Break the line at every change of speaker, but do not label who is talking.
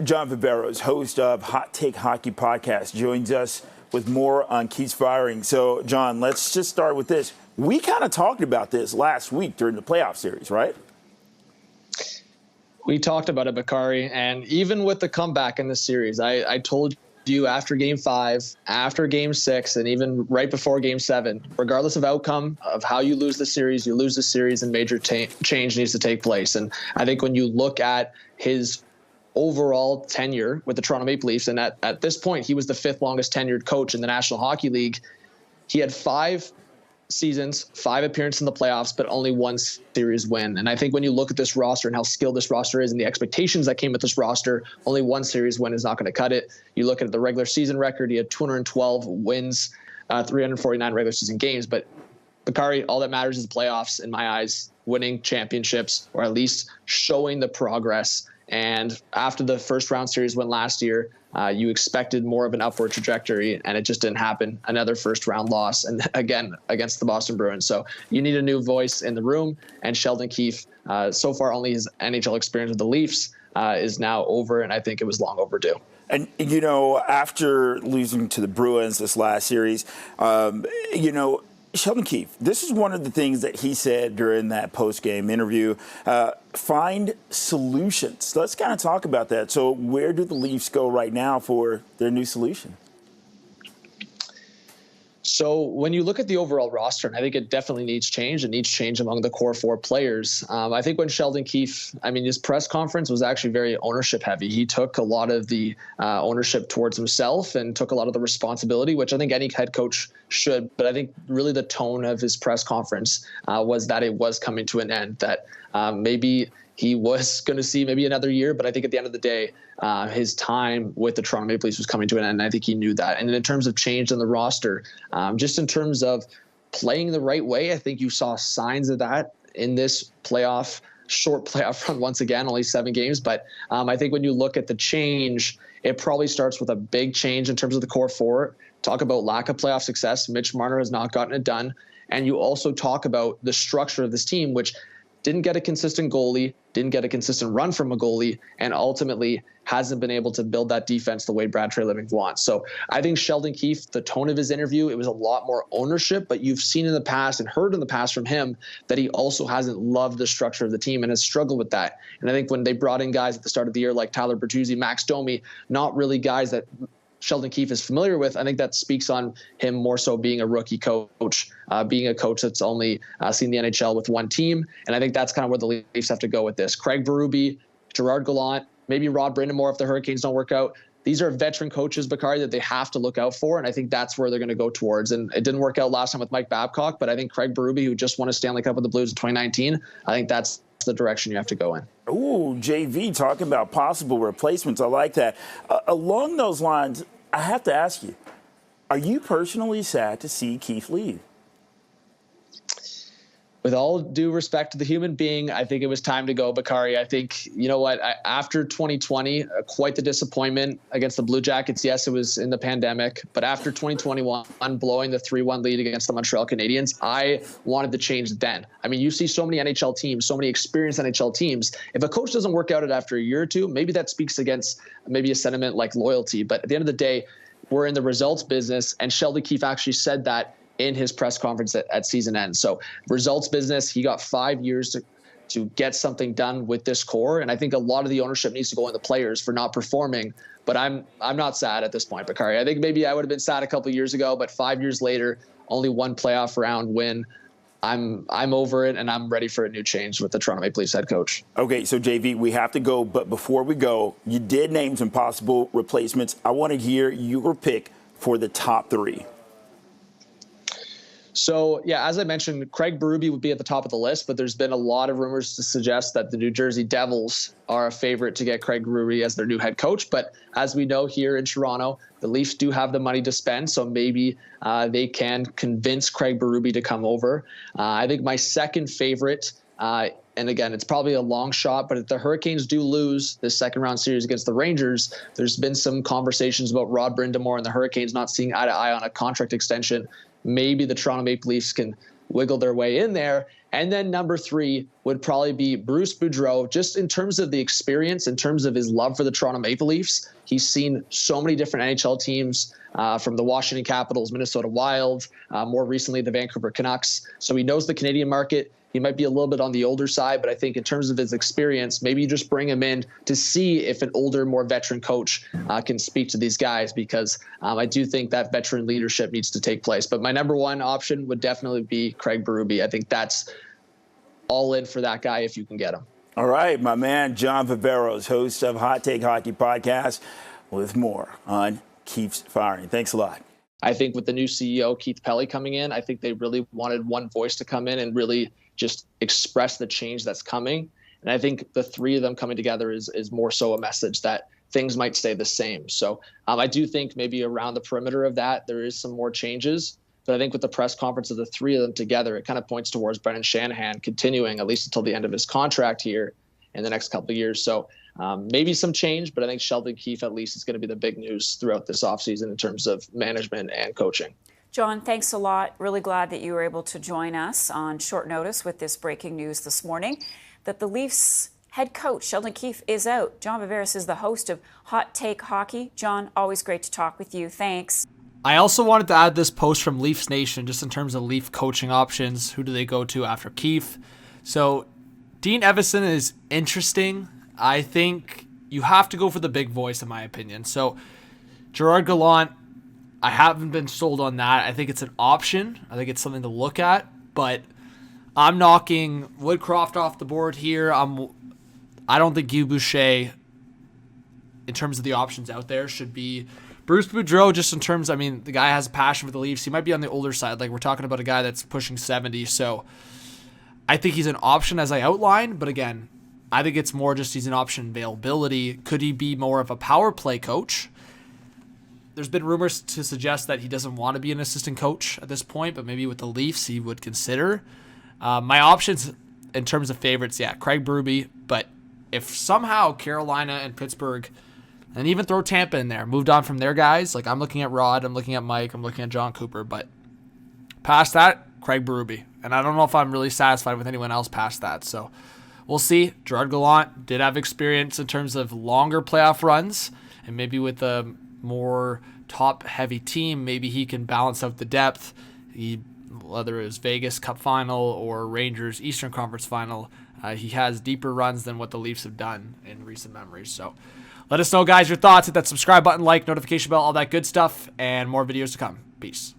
John Viveiros, host of Hot Take Hockey Podcast, joins us with more on Keefe's firing. So, John, let's just start with this. We kind of talked about this last week during the playoff series, right?
We talked about it, Bakari, and even with the comeback in the series, I told you after Game 5, after Game 6, and even right before Game 7, regardless of outcome of how you lose the series, and major change needs to take place. And I think when you look at his overall tenure with the Toronto Maple Leafs, and at this point, he was the 5th longest tenured coach in the National Hockey League. He had 5 seasons, 5 appearances in the playoffs, but only 1 series win. And I think when you look at this roster and how skilled this roster is and the expectations that came with this roster, only 1 series win is not going to cut it. You look at the regular season record, he had 212 wins, 349 regular season games. But Bakari, all that matters is the playoffs, in my eyes, winning championships, or at least showing the progress. And after the first round series win last year, you expected more of an upward trajectory, and it just didn't happen. Another first round loss, and again against the Boston Bruins. So you need a new voice in the room, and Sheldon Keefe, so far only his NHL experience with the Leafs is now over, and I think it was long overdue.
And, you know, after losing to the Bruins this last series, Sheldon Keefe, this is one of the things that he said during that post-game interview, find solutions. Let's kind of talk about that. So where do the Leafs go right now for their new solution?
So when you look at the overall roster, and I think it definitely needs change. It needs change among the core 4 players. I think when Sheldon Keefe, his press conference was actually very ownership heavy. He took a lot of the ownership towards himself and took a lot of the responsibility, which I think any head coach should. But I think really the tone of his press conference was that it was coming to an end, that maybe he was going to see maybe another year, but I think at the end of the day, his time with the Toronto Maple Leafs was coming to an end, and I think he knew that. And in terms of change in the roster, just in terms of playing the right way, I think you saw signs of that in this short playoff run once again, only 7 games. But I think when you look at the change, it probably starts with a big change in terms of the core 4. Talk about lack of playoff success. Mitch Marner has not gotten it done. And you also talk about the structure of this team, which didn't get a consistent goalie, didn't get a consistent run from a goalie, and ultimately hasn't been able to build that defense the way Brad Treliving wants. So I think Sheldon Keefe, the tone of his interview, it was a lot more ownership, but you've seen in the past and heard in the past from him that he also hasn't loved the structure of the team and has struggled with that. And I think when they brought in guys at the start of the year like Tyler Bertuzzi, Max Domi, not really guys that Sheldon Keefe is familiar with, I think that speaks on him more so being a rookie coach, being a coach that's only seen the NHL with 1 team. And I think that's kind of where the Leafs have to go with this. Craig Berube, Gerard Gallant, maybe Rod Brind'Amour if the Hurricanes don't work out. These are veteran coaches, Bakari, that they have to look out for, and I think that's where they're going to go towards. And it didn't work out last time with Mike Babcock, but I think Craig Berube, who just won a Stanley Cup with the Blues in 2019, I think that's the direction you have to go in.
Ooh, JV, talking about possible replacements. I like that. Along those lines, I have to ask you, are you personally sad to see Keefe leave?
With all due respect to the human being, I think it was time to go, Bakari. I think, you know what, after 2020, quite the disappointment against the Blue Jackets. Yes, it was in the pandemic, but after 2021, blowing the 3-1 lead against the Montreal Canadiens, I wanted to change then. You see so many NHL teams, so many experienced NHL teams. If a coach doesn't work out after a year or 2, maybe that speaks against maybe a sentiment like loyalty. But at the end of the day, we're in the results business, and Sheldon Keefe actually said that in his press conference at season end. So results business, he got 5 years to get something done with this core. And I think a lot of the ownership needs to go on the players for not performing. But I'm not sad at this point, Bakari. I think maybe I would have been sad a couple of years ago, but 5 years later, only 1 playoff round win. I'm over it, and I'm ready for a new change with the Toronto Maple Leafs head coach.
Okay, so JV, we have to go, but before we go, you did name some possible replacements. I want to hear your pick for the top 3.
So, yeah, as I mentioned, Craig Berube would be at the top of the list, but there's been a lot of rumors to suggest that the New Jersey Devils are a favorite to get Craig Berube as their new head coach. But as we know here in Toronto, the Leafs do have the money to spend, so maybe they can convince Craig Berube to come over. I think my second favorite, and again, it's probably a long shot, but if the Hurricanes do lose this second-round series against the Rangers, there's been some conversations about Rod Brind'Amour and the Hurricanes not seeing eye to eye on a contract extension. Maybe the Toronto Maple Leafs can wiggle their way in there. And then number 3 would probably be Bruce Boudreau, just in terms of the experience, in terms of his love for the Toronto Maple Leafs. He's seen so many different NHL teams, from the Washington Capitals, Minnesota Wild, more recently the Vancouver Canucks. So he knows the Canadian market. He might be a little bit on the older side, but I think in terms of his experience, maybe you just bring him in to see if an older, more veteran coach can speak to these guys, because I do think that veteran leadership needs to take place. But my number 1 option would definitely be Craig Berube. I think that's all in for that guy if you can get him.
All right, my man, John Viveiros, host of Hot Take Hockey Podcast, with more on Keefe's firing. Thanks a lot.
I think with the new CEO, Keith Pelly, coming in, I think they really wanted one voice to come in and really just express the change that's coming. And I think the 3 of them coming together is more so a message that things might stay the same. So I do think maybe around the perimeter of that, there is some more changes. But I think with the press conference of the 3 of them together, it kind of points towards Brendan Shanahan continuing at least until the end of his contract here in the next couple of years. So maybe some change, but I think Sheldon Keefe at least is going to be the big news throughout this offseason in terms of management and coaching.
John, thanks a lot. Really glad that you were able to join us on short notice with this breaking news this morning that the Leafs head coach, Sheldon Keefe, is out. John Viveiros is the host of Hot Take Hockey. John, always great to talk with you. Thanks.
I also wanted to add this post from Leafs Nation just in terms of Leaf coaching options. Who do they go to after Keefe? So Dean Evason is interesting. I think you have to go for the big voice, in my opinion. So Gerard Gallant, I haven't been sold on that. I think it's an option. I think it's something to look at, but I'm knocking Woodcroft off the board here. I don't think Guy Boucher, in terms of the options out there, should be Bruce Boudreau, just in terms, I mean, the guy has a passion for the Leafs. He might be on the older side. Like, we're talking about a guy that's pushing 70, so I think he's an option as I outlined, but again, I think it's more just he's an option availability. Could he be more of a power play coach? There's been rumors to suggest that he doesn't want to be an assistant coach at this point, but maybe with the Leafs he would consider. My options in terms of favorites, Craig Berube, but if somehow Carolina and Pittsburgh, and even throw Tampa in there, moved on from their guys, like I'm looking at Rod, I'm looking at Mike, I'm looking at John Cooper, but past that, Craig Berube. And I don't know if I'm really satisfied with anyone else past that, so we'll see. Gerard Gallant did have experience in terms of longer playoff runs, and maybe with a more top-heavy team, maybe he can balance out the depth. Whether it was Vegas Cup Final or Rangers Eastern Conference Final, he has deeper runs than what the Leafs have done in recent memories. So let us know, guys, your thoughts. Hit that subscribe button, like, notification bell, all that good stuff, and more videos to come. Peace.